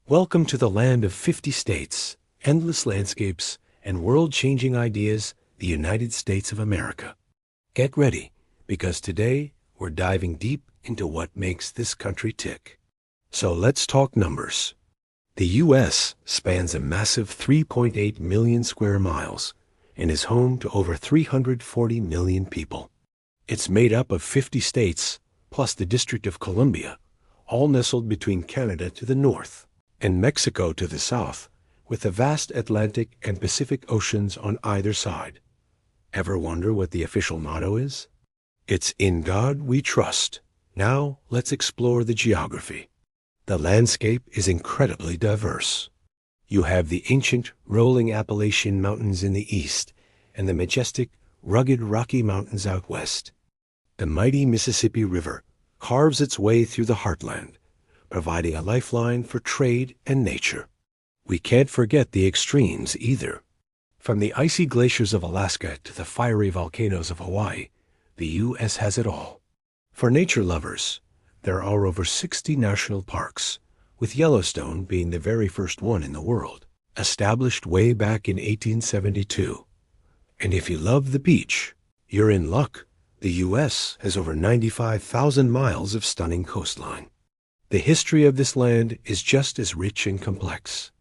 Welcome to the land of 50 states, endless landscapes, and world-changing ideas, the United States of America. Get ready, because today we're diving deep into what makes this country tick. So let's talk numbers. The U.S. spans a massive 3.8 million square miles and is home to over 340 million people. It's made up of 50 states, plus the District of Columbia, all nestled between Canada to the north and Mexico to the south, with the vast Atlantic and Pacific Oceans on either side. Ever wonder what the official motto is? It's "In God We Trust." Now let's explore the geography. The landscape is incredibly diverse. You have the ancient, rolling Appalachian Mountains in the east and the majestic, rugged Rocky Mountains out west. The mighty Mississippi River carves its way through the heartland, providing a lifeline for trade and nature. We can't forget the extremes either. From the icy glaciers of Alaska to the fiery volcanoes of Hawaii, the U.S. has it all. For nature lovers, there are over 60 national parks, with Yellowstone being the very first one in the world, established way back in 1872. And if you love the beach, you're in luck. The U.S. has over 95,000 miles of stunning coastline. The history of this land is just as rich and complex.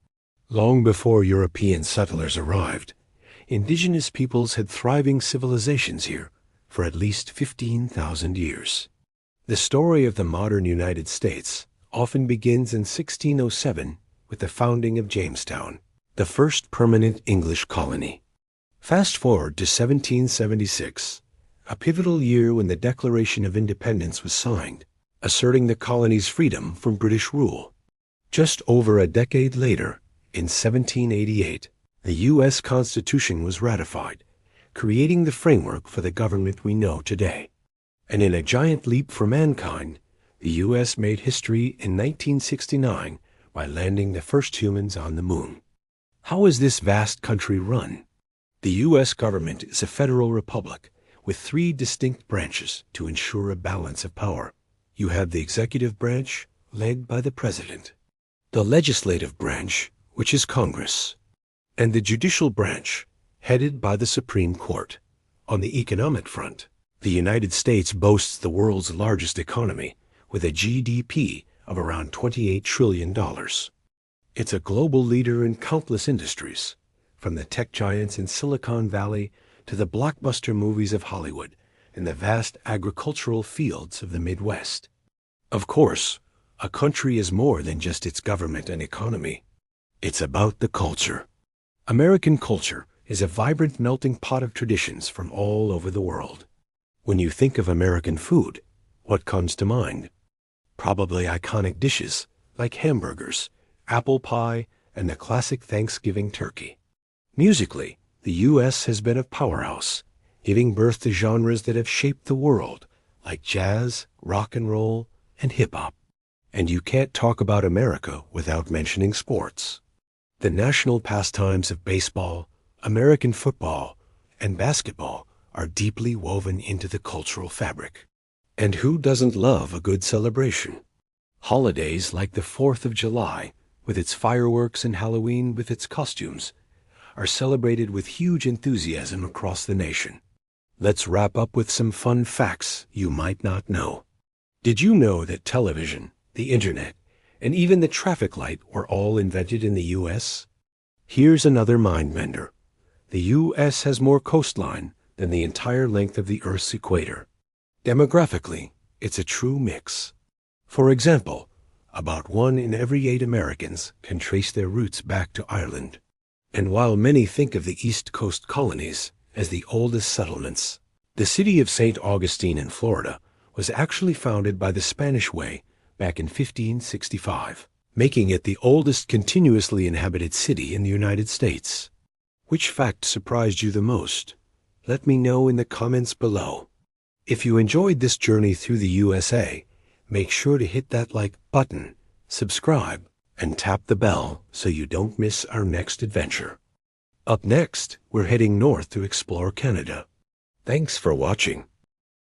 Long before European settlers arrived, indigenous peoples had thriving civilizations here for at least 15,000 years. The story of the modern United States often begins in 1607 with the founding of Jamestown, the first permanent English colony. Fast forward to 1776, a pivotal year when the Declaration of Independence was signed, asserting the colony's freedom from British rule. Just over a decade later, in 1788, the U.S. Constitution was ratified, creating the framework for the government we know today. And in a giant leap for mankind, the U.S. made history in 1969 by landing the first humans on the moon. How is this vast country run? The U.S. government is a federal republic with 3 distinct branches to ensure a balance of power. You have the executive branch, led by the president, the legislative branch, which is Congress, and the judicial branch, headed by the Supreme Court. On the economic front, the United States boasts the world's largest economy, with a GDP of around $28 trillion. It's a global leader in countless industries, from the tech giants in Silicon Valley to the blockbuster movies of Hollywood and the vast agricultural fields of the Midwest. Of course, a country is more than just its government and economy. It's about the culture. American culture is a vibrant melting pot of traditions from all over the world. When you think of American food, what comes to mind? Probably iconic dishes like hamburgers, apple pie, and the classic Thanksgiving turkey. Musically, the U.S. has been a powerhouse, giving birth to genres that have shaped the world, like jazz, rock and roll, and hip-hop. And you can't talk about America without mentioning sports. The national pastimes of baseball, American football, and basketball are deeply woven into the cultural fabric. And who doesn't love a good celebration? Holidays like the 4th of July, with its fireworks, and Halloween with its costumes, are celebrated with huge enthusiasm across the nation. Let's wrap up with some fun facts you might not know. Did you know that television, the internet, and even the traffic light were all invented in the U.S.? Here's another mind-bender. The U.S. has more coastline than the entire length of the Earth's equator. Demographically, it's a true mix. For example, about 1 in every 8 Americans can trace their roots back to Ireland. And while many think of the East Coast colonies as the oldest settlements, the city of St. Augustine in Florida was actually founded by the Spanish Way back in 1565, making it the oldest continuously inhabited city in the United States. Which fact surprised you the most? Let me know in the comments below. If you enjoyed this journey through the USA, make sure to hit that like button, subscribe, and tap the bell so you don't miss our next adventure. Up next, we're heading north to explore Canada. Thanks for watching.